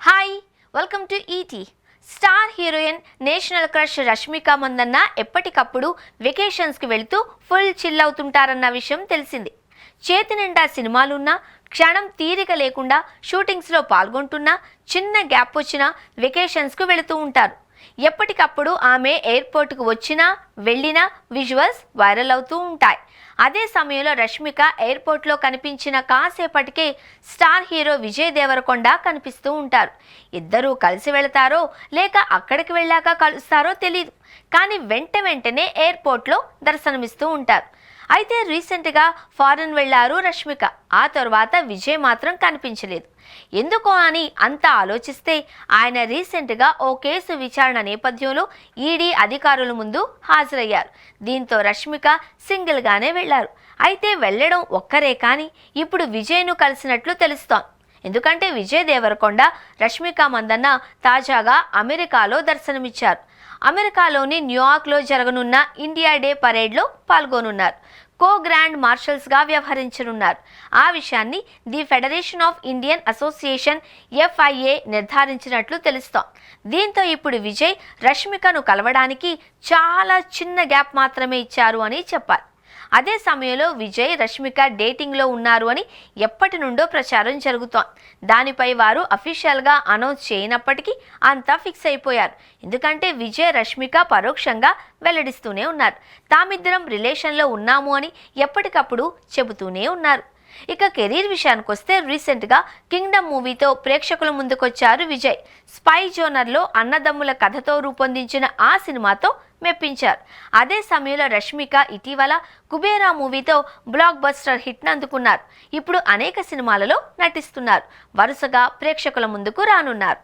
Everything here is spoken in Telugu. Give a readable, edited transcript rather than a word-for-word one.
Hi welcome to ET. Star heroine national crush Rashmika Mandanna ఎప్పటికప్పుడు వెకేషన్స్కి వెళుతూ ఫుల్ చిల్ అవుతుంటారన్న విషయం తెలిసింది. చేతి నిండా సినిమాలున్నా, క్షణం తీరిక లేకుండా షూటింగ్స్లో పాల్గొంటున్నా, చిన్న గ్యాప్ వచ్చినా వెకేషన్స్కు వెళుతూ ఉంటారు. ఎప్పటికప్పుడు ఆమె ఎయిర్పోర్ట్కు వచ్చినా వెళ్ళినా విజువల్స్ వైరల్ అవుతూ ఉంటాయి. అదే సమయంలో రష్మిక ఎయిర్పోర్ట్లో కనిపించిన కాసేపటికే స్టార్ హీరో విజయ్ దేవరకొండ కనిపిస్తూ ఉంటారు. ఇద్దరూ కలిసి వెళతారో లేక అక్కడికి వెళ్ళాక కలుస్తారో తెలియదు, కానీ వెంటనే ఎయిర్పోర్ట్లో దర్శనమిస్తూ ఉంటారు. అయితే రీసెంట్గా ఫారెన్ వెళ్లారు రష్మిక. ఆ తర్వాత విజయ్ మాత్రం కనిపించలేదు. ఎందుకో అని అంతా ఆలోచిస్తే ఆయన రీసెంట్గా ఓ కేసు విచారణ నేపథ్యంలో ఈడీ అధికారుల ముందు హాజరయ్యారు. దీంతో రష్మిక సింగిల్గానే వెళ్లారు. అయితే వెళ్లడం ఒక్కరే కానీ ఇప్పుడు విజయ్ను కలిసినట్లు తెలుస్తోంది. ఎందుకంటే విజయ్ దేవరకొండ, రష్మిక మందన్న తాజాగా అమెరికాలో దర్శనమిచ్చారు. అమెరికాలోని న్యూయార్క్లో జరగనున్న ఇండియా డే పరేడ్లో పాల్గొనున్నారు. కో గ్రాండ్ మార్షల్స్గా వ్యవహరించనున్నారు. ఆ విషయాన్ని the federation of Indian association FIA నిర్ధారించినట్లు తెలుస్తోంది. దీంతో ఇప్పుడు విజయ్ రష్మికను కలవడానికి చాలా చిన్న గ్యాప్ మాత్రమే ఇచ్చారు అని చెప్పాలి. అదే సమయంలో విజయ్ రష్మిక డేటింగ్లో ఉన్నారు అని ఎప్పటి నుండో ప్రచారం జరుగుతోంది. దానిపై వారు అఫీషియల్గా అనౌన్స్ చేయనప్పటికీ అంతా ఫిక్స్ అయిపోయారు. ఎందుకంటే విజయ్ రష్మిక పరోక్షంగా వెల్లడిస్తూనే ఉన్నారు. తామిద్దరం రిలేషన్లో ఉన్నాము అని ఎప్పటికప్పుడు చెబుతూనే ఉన్నారు. ఇక కెరీర్ విషయానికి వస్తే రీసెంట్గా కింగ్డమ్ మూవీతో ప్రేక్షకుల ముందుకొచ్చారు విజయ్. స్పై జోనర్లో అన్నదమ్ముల కథతో రూపొందించిన ఆ సినిమాతో మెప్పించారు. అదే సమయంలో రష్మిక ఇటీవల కుబేరా మూవీతో బ్లాక్ బస్టర్ హిట్ను అందుకున్నారు. ఇప్పుడు అనేక సినిమాలలో నటిస్తున్నారు. వరుసగా ప్రేక్షకుల ముందుకు రానున్నారు.